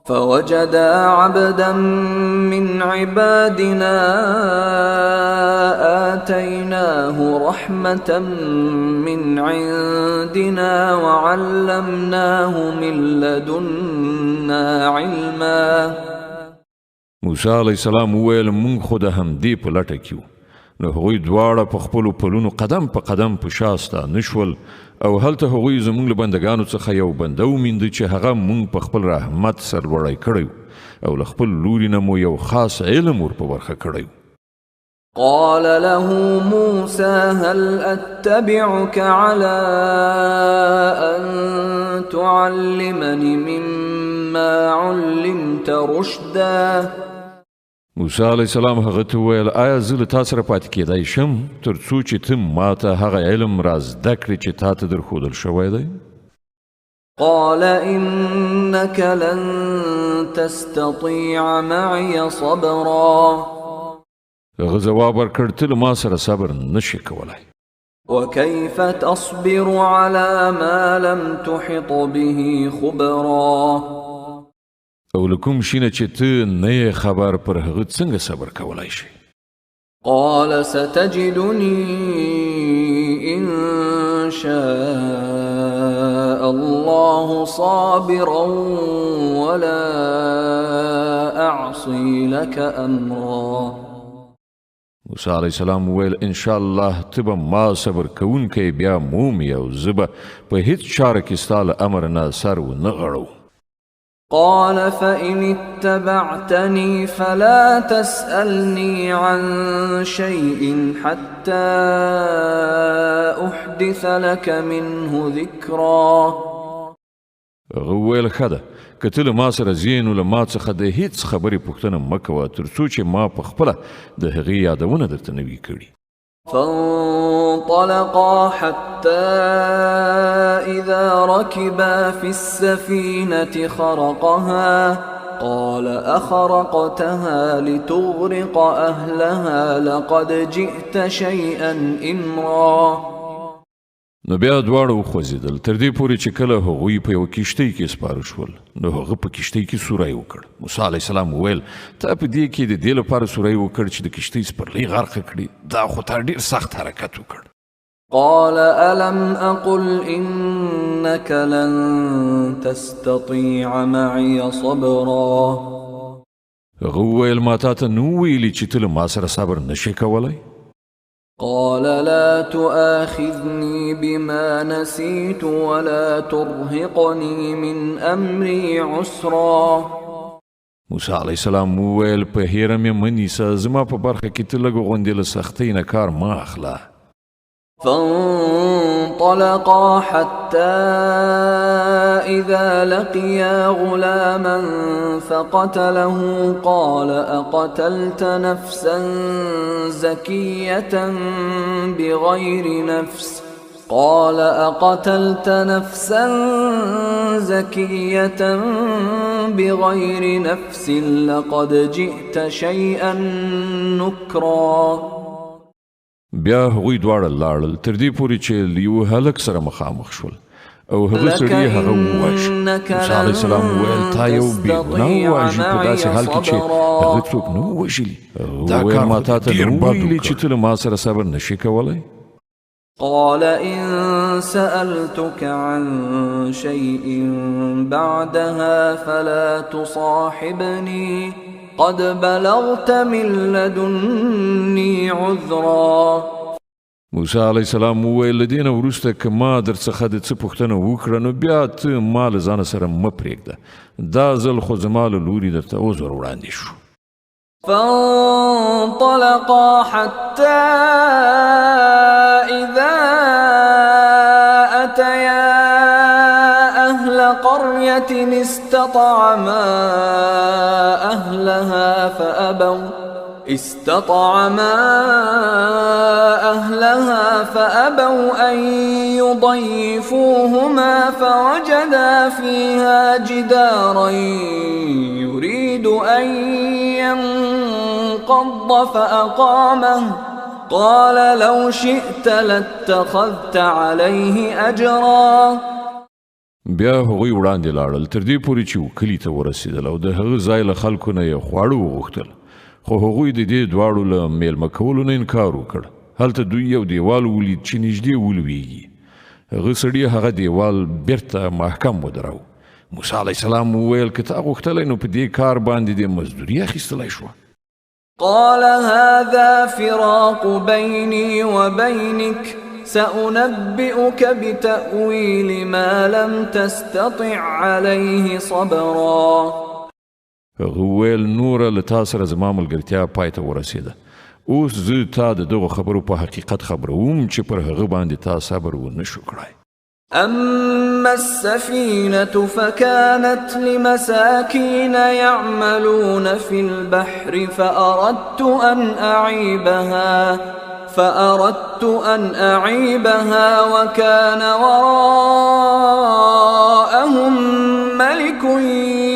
فوجدا عبدا من عبادنا آتيناه رحمة من عندنا وعلمناه من لدنا علما. موسی علیه السلام وویل مونږ خو د همدې په لټه کې وو. نو هغوی دواړه په خپلو پلونو قدم په قدم په شا ستانه شول او هلته هغوی زموږ له بندګانو څخه یو بنده ومینده چې هغه مونږ په خپل رحمت سرلوړی کړی او له خپل لوري نه مو یو خاص علم ور په برخه کړی. قال له موسى هل أتبعك على أن تعلمني مما علمت رشدا. موسی علیه السلام هغه ته وویل آیا زه له تا سره پاتې کیدای شم تر څو چې ته ما ته هغه علم را زده کړې چې تا ته درښودل شوی دی؟ قال إنك لن تستطيع معي صبرا. هغه ځواب ورکړ ته له ما سره صبر نشې کولی. وكيف تصبر على ما لم تحط به خبرا. او له کوم شي نه چې ته نه یې خبر پر هغه څنګه صبر کولی شي؟ قال ستجدني إن شاء الله صابرا ولا أعصي لك أمرا. موسی علیه السلام وویل انشاءالله ته به ما صبر کوونکی بیا مومي او زه به په هیڅ چاره کې ستا له امر نه سر ونه غړو. قال فإن اتبعتني فلا تسألني عن شيء حتى أحدث لك منه ذكرا. هغه وویل ښه ده که ته له ما سره ځې نو له ما څخه د هیڅ خبرې پوښتنه مه کوه تر څو چې ما په خپله د هغې یادونه درته نه وي کړي. فانطلقا حتى إذا ركبا في السفينة خرقها قال أخرقتها لتغرق أهلها لقد جئت شيئا إمرا. نو بیا دواړه وخوځېدل تر دې پورې چې کله هغوی په یو کښتۍ کې سپاره شول نو هغه په کښتۍ کې سوری وکړ. موسی علیه السلام وویل ته په دې کې د دې لپاره سوری وکړ چې د کښتۍ سپرلۍ غرقه کړي؟ دا خو تا ډېر سخت حرکت وکړ. قال ألم أقل إنك لن تستطيع معي صبرا. هغه وویل ما تا ته نو ویلي چې ته له ما سره صبر نشې کولی؟ قال لا تؤاخذني بما نسيت ولا ترهقني من أمري عسرا. موسی علیه السلام وویل په هیره مې مه نیسه زما په برخه کې ته لږ غوندې له سختۍ نه کار مه اخله. فانطلقا حتى إذا لقيا غلاما فقتله قال أقتلت نفسا زكية بغير نفس قال أقتلت نفسا زكية بغير نفس لقد جئت شيئا نكرا. بیا هغوی دواړه لاړل تر دې پورې چې له یوه هلک سره مخامخ شول او هغه سړي هغه وواژه. موسی علیه السلام وویل تا یو بېګناه وواژې په داسې حال کې چې هغه څوک نه و وژلي. وویل ما تا ته نه ویلي چې ته له ما سره صبر نشې کولی؟ قال إن سألتك عن شيء بعدها فلا تصاحبني قد بلغت من لدني عذرا. موسی علیه السلام وویل له دې نه وروسته که ما در څخه د څه پوښتنه وکړه نو بیا ته ما له ځانه سره مه پرېږده. دا ځل خو زما له لوري درته عذر وړاندې شو. فانطلقا حتى إذا أتيا أهل قرية استطعما أهلها فأبوا أن يضيفوهما فوجدا فيها جدارا يريد أن ينقض فأقامه قال لو شئت لاتخذت عليه أجرا. بیا هغوی وړاندې لاړل تر دې پورې چې کلي ته ورسېدل او د هغه ځای له خلکو نه یې خواړه وغوښتل، خو هغوی د دې دواړو له میلمه کولو نه انکار وکړ. هلته دوی یو دیوال ولید چې نږدې ولویږي. هغه سړي هغه دیوال بیرته محکم ودراوه. موسی علیه السلام وویل که تا غوښتلی نو په دې کار باندې دې مزدوري اخیستلی شوه. قال هذا فراق بيني وبينك سأنبئك بتأويل ما لم تستطع عليه صبرا. هغه وویل نوره له تا سره زما ملګرتیا پای ته ورسېده. اوس زه تا د دغو خبرو په حقیقت خبروم چې پر هغه باندې تا صبر ونه شو کړی. أما السفينة فكانت لمساكين يعملون في البحر فأردت أن أعيبها وكان وراءهم ملك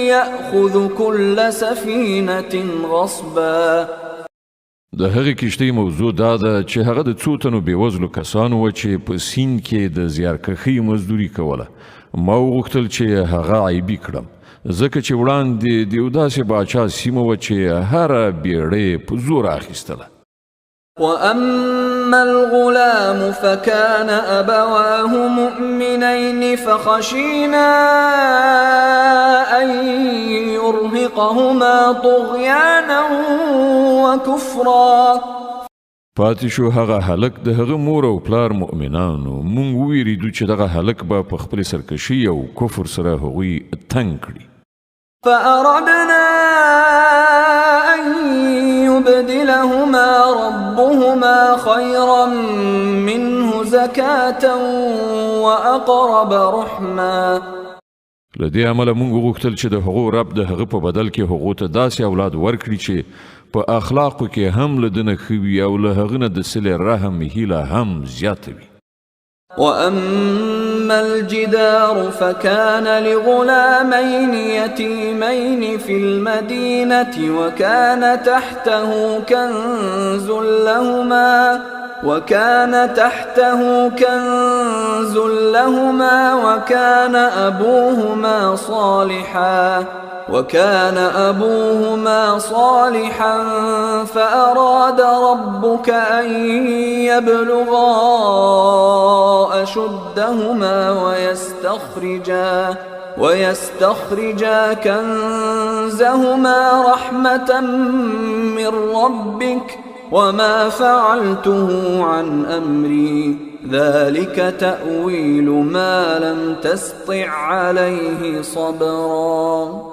يأخذ كل سفينة غصبا. د هغې کښتۍ موضوع دا ده چې هغه د څو تنو بېوزلو کسانو وه چې په سیند کې د زیارکښۍ مزدوري کوله. ما وغوښتل چې هغه عیبي کړم ځکه چې وړاندې د یو داسې باچا سیمه وه چې هره بیړۍ په زور اخیستله. وأما الغلام فكان أبواه مؤمنين فخشينا أن يرهقهما طغيانا وكفرا. پاتې شو هغه هلک د هغه مور او پلار مؤمنانو. مونږ وویریدو چې دغه هلک به په خپلې سرکشي او کفر سره هغوی تنګ کړي. فأردنا أن يبدلهما ربهما خيرا منه زكاة وأقرب رحما. له دې امله موږ وغوښتل چې د هغو رب د هغه په بدل کې هغو ته داسې اولاد ورکړي چې په اخلاقو کې هم له ده نه ښه وي او له هغه نه د صلې رحم هیله هم زیاته وي. وأما الجدار فكان لغلامين يتيمين في المدينة وكان تحته كنز لهما وكان أبوهما صالحا فأراد ربك أن يبلغا أشدهما ويستخرجا كنزهما رحمة من ربك وما فعلته عن أمري ذلك تأويل ما لم تستطع عليه صبرا.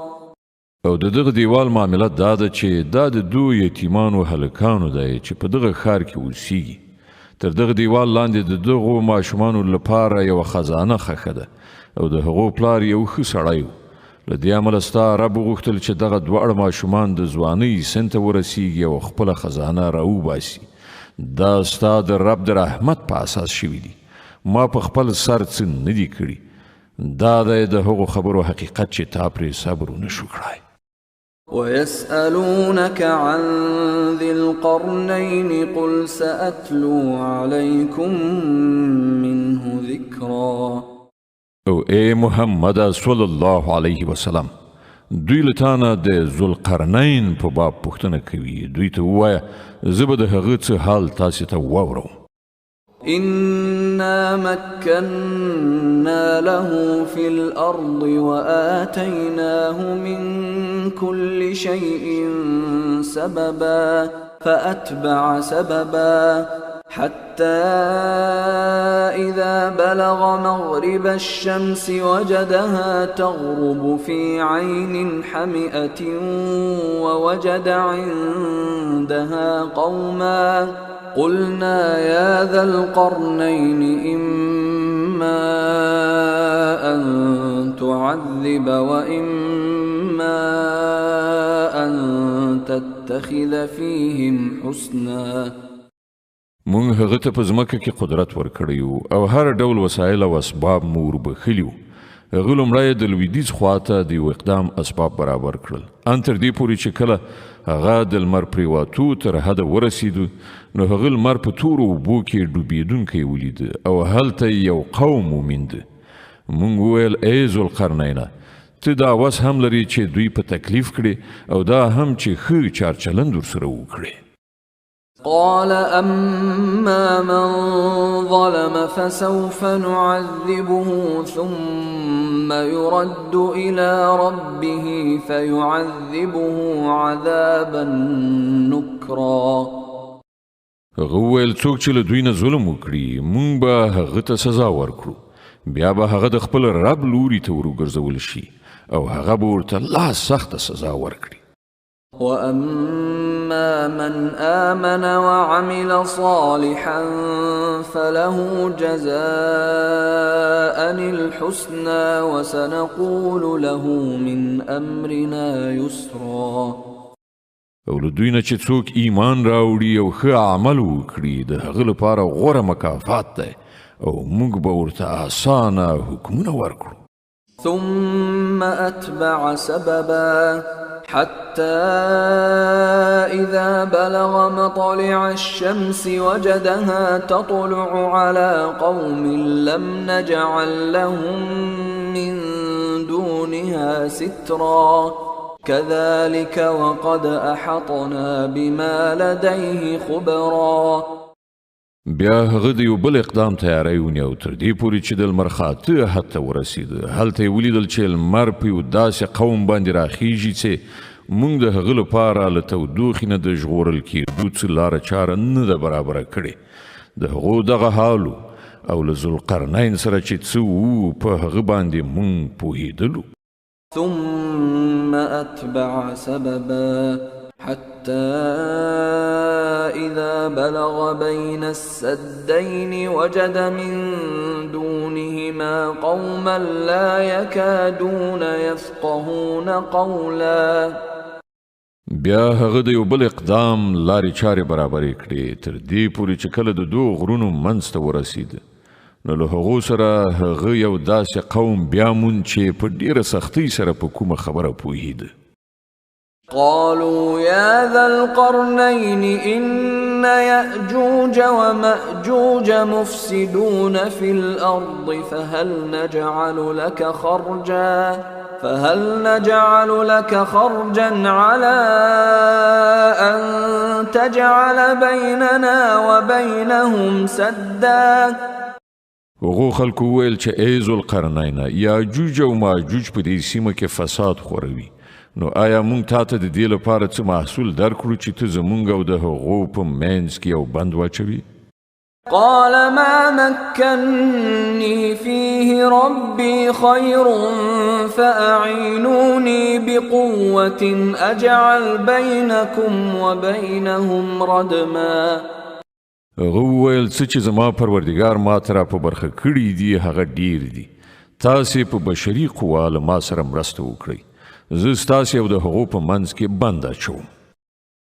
او د دغه دیوال معاملت دا ده چې دا د دوه یتیمانو هلکانو دی چې په دغه ښار کې اوسیږي. تر دغه دیوال لاندې د دغو ماشومانو لپاره یوه خزانه ښخه ده او د هغو پلار یو ښه سړی و. له دې امله ستا رب وغوښتل چې دغه دواړه ماشومان د ځوانۍ سن ته ورسیږي او خپله خزانه راوباسي. دا ستا د رب د رحمت په اساس شوي دي. ما په خپل سر څه نه دي کړي. دا دی د هغو خبرو حقیقت چې تا پرې صبر ونه شو کړی. ويسألونك عن ذي القرنين قل سأتلو عليكم منه ذكرا. او اے محمد صلی الله علیه وسلم دوی له تانه د ذوالقرنین په باب پوښتنه کوي. دوی ته ووایه زه به د هغه څه حال تاسې ته واورم. إنا مكنا له في الأرض وآتيناه من كل شيء سببا فأتبع سببا حتى إذا بلغ مغرب الشمس وجدها تغرب في عين حمئة ووجد عندها قوما قلنا يا ذا القرنين إما أن تعذب وإما أن تتخذ فيهم حسنا. مونږ هغه ته په ځمکه کې قدرت ورکړی وو او هر ډول وسایل او اسباب مو وربښلي وو. هغه لومړی د لویدیځ خواته د یو اقدام اسباب برابر کړل، ان تر دې پورې چې کله هغه د لمر پریواتو تر حده ورسېدو نو هغه لمر په تورو اوبو کې ډوبېدونکی ولید او هلته یو قوم وموند. مونږ وویل ای ذوالقرنینه، ته دا وس هم لري چې دوی په تکلیف کړي او دا هم چې ښه چارچلند ورسره وکړي. قال أما من ظلم فسوف نعذبه ثم يرد إلى ربه فيعذبه عذابا نكرا. هغه وویل څوک چې له دوی نه ظلم وکړي مونږ به هغه ته سزا ورکړو، بیا به هغه د خپل رب لوري ته ورګرځول شي او هغه به ورته لا سخته سزا ورکړي. وأما من آمن وعمل صالحا فله جزاء الحسنى وسنقول له من أمرنا يسرا. او له دوی نه چې څوک ایمان راوړي او ښه عمل وکړي د هغه لپاره غوره مکافات دی او موږ به ورته اسانه حکمونه ورکړو. ثم أتبع سببا حتى إذا بلغ مطلع الشمس وجدها تطلع على قوم لم نجعل لهم من دونها سترا كذلك وقد أحطنا بما لديه خبرا. بیا هغه د یو بل اقدام تیاری ونیو تر دې پورې چې د لمر خاته حد ته ورسېد. هلته یې ولیدل چې لمر په یو داسې قوم باندې راخیږي چې موږ د هغه لپاره له تودوخې نه د ژغورل کېدو څه لاره چاره نه ده برابره کړې. د هغو دغه حال او له ذوالقرنین سره چې څه وو په هغه باندې موږ پوهېدلو. ثم أتبع سببا حتى إذا بلغ بين السدين وجد من دونهما قوما لا يكادون يفقهون قولا. بیا هغه د یو بل اقدام لارې چارې برابرې کړې تر دې پورې چې کله د دوه غرونو منځ ته ورسېد نو له هغو سره هغه یو داسې قوم بیا موند چې په ډېره سختۍ سره په کومه خبره پوهېده. قالوا يا ذا القرنين إن يأجوج ومأجوج مفسدون في الأرض فهل نجعل لك خرجا على أن تجعل بيننا وبينهم سدا. هغو خلکو وویل چې ای ذوالقرنینه، یاجوج او ماجوج په دې سیمه کې فساد خوروي، نو آیا مونږ تا ته د دې لپاره څه محصول درکړو چې ته زمونږ او د هغو په منځ کې یو بند واچوي؟ قال ما مكنني فيه ربي خير فأعينوني بقوة أجعل بينكم وبينهم ردما. هغه وویل څه چې زما پروردګار ما ته را په برخه کړي دي هغه ډیر دي، تاسې په بشري قوا له ما سره مرسته وکړئ، زه ستاسې او د هغو په منځ کې بند اچوم.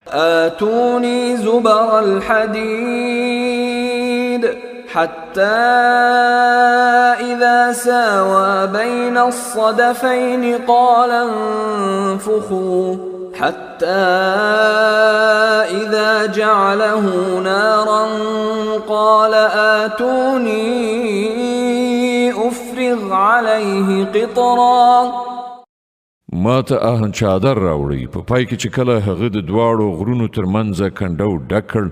آتوني زبر الحديد حتى إذا ساوى بين الصدفين قال انفخوا حتى إذا جعله نارا قال آتوني أفرغ عليه قطرا. ما ته آهن چادر راوړی. په پای کې چې کله هغه د دواړو غرونو ترمنځ کنډو ډک کړ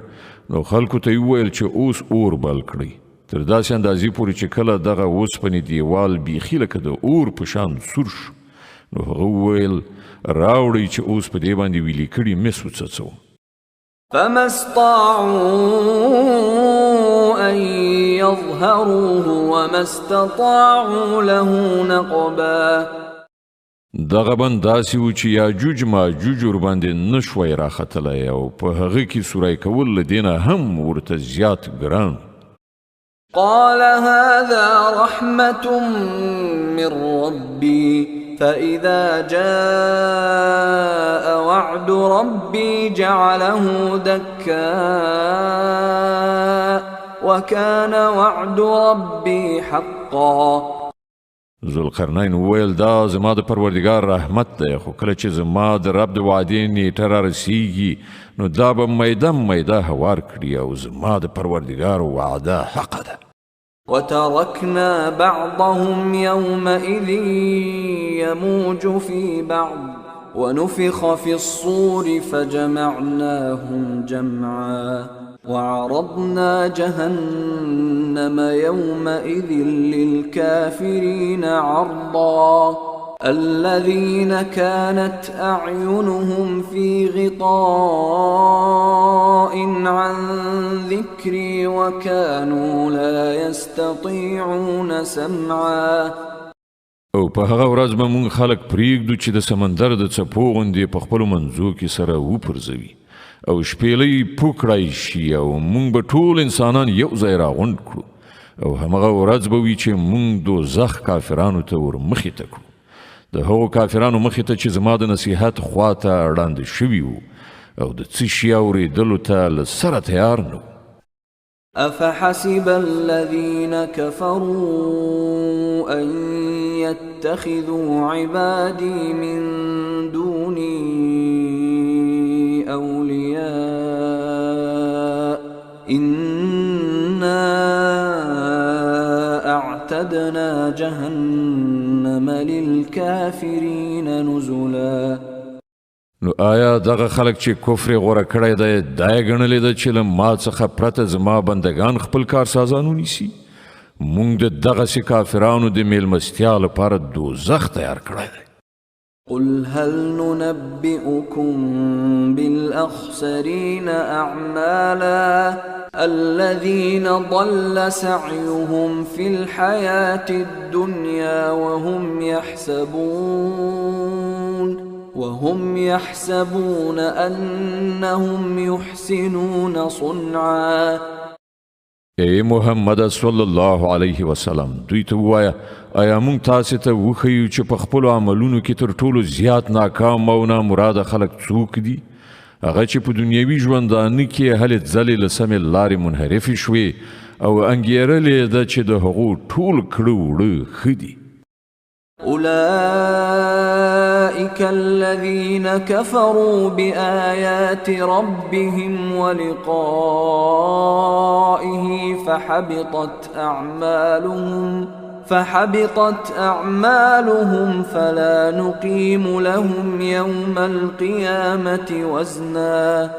نو خلکو ته یې وویل چې اوس اور بل کړئ، تر داسې اندازې پورې چې کله دغه اوسپنې دیوال بیخي لکه د اور په شان سور شو نو هغه وویل راوړئ چې اوس په دې باندې ویلي کړي مس وڅڅو. فما استطاعوا أن يظهروه وما استطاعوا له نقبا. دغه بند داسې و چې یاجوج ماجوج ورباندې نشوی راختلی او په هغه کې سوری کول له دې نه هم ورته زیات ګران. قال هذا رحمة من ربي فإذا جاء وعد ربي جعله دكاء وكان وعد ربي حقا. ذوالقرنین وویل دا زما د پروردګار رحمت دی، خو کله چې زما د رب د وعدې نیټه رارسیږي نو دا به میده هوار کړي او زما د پروردګار وعده حق ده. وتركنا بعضهم يومئذ يموج في بعض ونفخ في الصور فجمعناهم جمعا وعرضنا جهنم يومئذ للكافرين عرضا الذين كانت أعينهم في غطاء عن ذكري وكانوا لا يستطيعون سمعا. او په هغه ورځ به مونږ خلک پریږدو چې د سمندر د څپو غوندې په خپلو منځو کې سره وپرځوي او شپېلۍ پوکړای شي او مونږ به ټول انسانان یو ځای راغونډ کړو او همغه ورځ به وي چې مونږ دوزخ کافرانو ته ور مخې ته کړو، د هغو کافرانو مخې ته چې زما د نصیحت خواته ړانده شوي وو او د څه شي اورېدلو ته له سره تیار نه وو. أفحسب الذين كفروا أن يتخذوا عبادي من دوني أولياء إنا أعتدنا جهنم للكافرين نزلا. نو آیا دغه خلک چې کفر غوره کړی دی دا یې ګڼلې ده چې له ما څخه پرته زما بندگان خپل کارسازان ونیسي؟ مونږ د دغسې کافرانو د میلمستیا لپاره دوزخ تیار کړی دی. قل هل ننبئكم بالأخسرين أعمالا الذين ضل سعيهم في الحياة الدنيا وهم يحسبون أنهم يحسنون صنعا. ای محمد صلی الله علیه وسلم دوی ته ووایه آیا موږ تاسې ته وښیو چې په خپلو عملونو کې تر ټولو زیات ناکام او نامراده خلک څوک دي؟ هغه چې په دنیوي ژوندانه کې هلې ځلې له سمې لارې منحرفې شوې او انګېرلې ده چې د هغو ټول کړه وړه ښه دي. أولئك الذين كفروا بآيات ربهم ولقائه فحبطت أعمالهم فلا نقيم لهم يوم القيامة وزنا.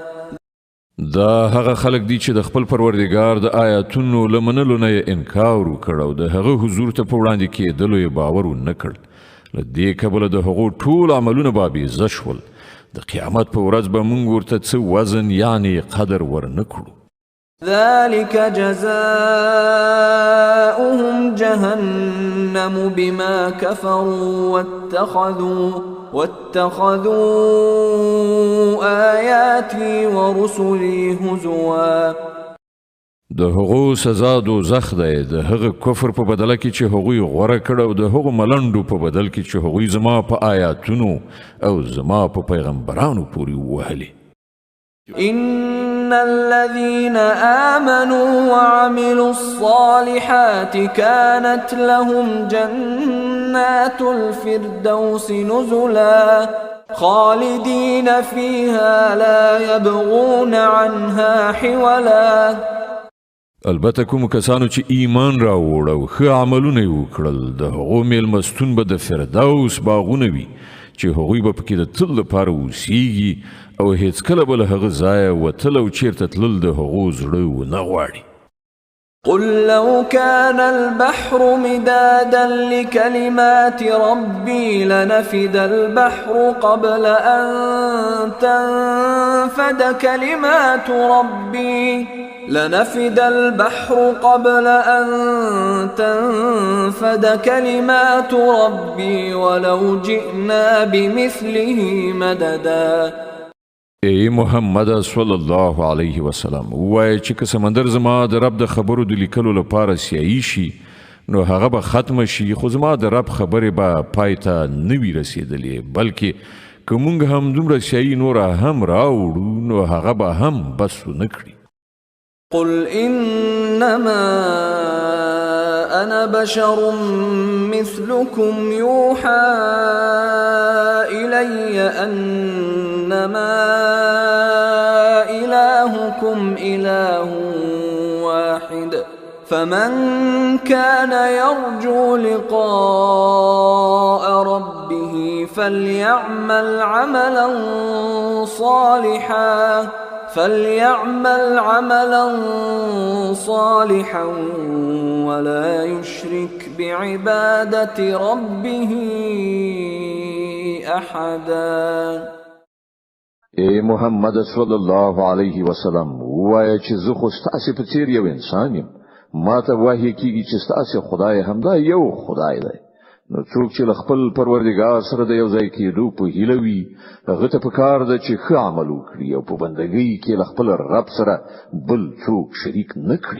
دا هغه خلک دي چې د خپل پروردګار د آیاتونو له منلو نه یې انکار وکړ او د هغه حضور ته په وړاندې کېدلو یې باور ونه کړ. له دې کبله د هغو ټول عملونه بابیزه شول. د قیامت په ورځ به موږ ورته څه وزن یعنې قدر ورنه کړو. ذلك جزاؤهم جهنم بما كفروا واتخذوا آياتي ورسلي هزوا. د هغو سزا دوزخ دی د هغه کفر په بدله کې چې هغوی غوره کړ او د هغو ملنډو په بدل کې چې هغوی زما په آیاتونو او زما په پیغمبرانو پورې ووهلې. إن الذين آمنوا وعملوا الصالحات كانت لهم جنات الفردوس نزلا خالدين فيها لا يبغون عنها حولا. البته کوم کسانو چې ایمان راوړ او ښه عملونه یې وکړل د هغو میلمستون به د فردوس باغونه وي چې هغوی به پکې د تل لپاره اوسیږي او هیڅکله به له هغه ځایه وتل او چیرته تلل د هغو زړه ونه غواړي. قل لو كان البحر مدادا لكلمات ربي لنفد البحر قبل أن تنفد كلمات ربي ولو جئنا بمثله مددا. ای محمد صلی الله علیه وسلم ووایه چې که سمندر زما د رب د خبرو د لیکلو لپاره سیایي شي نو هغه به ختم شي خو زما د رب خبرې به پای ته نه وي رسېدلې بلکې که موږ هم دومره شیي نوره هم راوړو نو هغه به هم بس ونه کړي. قل إنما أنا بشر مثلكم يوحى إلي أنما إلهكم إله واحد فمن كان يرجو لقاء ربه فليعمل عملا صالحا ولا يشرك بعبادة ربه أحدا. اے محمد صلی الله علیه وسلم وایي چې زه خو ستاسو په څیر یو انسان یم. ما ته وایي کیږي چې ستاسو خدای همدا یو خدای دی. نو څوک چې خپل پروردګار سره د یو ځای کېدو په هیله وي هغه ته پکار ده چې ښه عمل وکړي او په بندګۍ کې خپل رب سره بل څوک شریک نه کړي.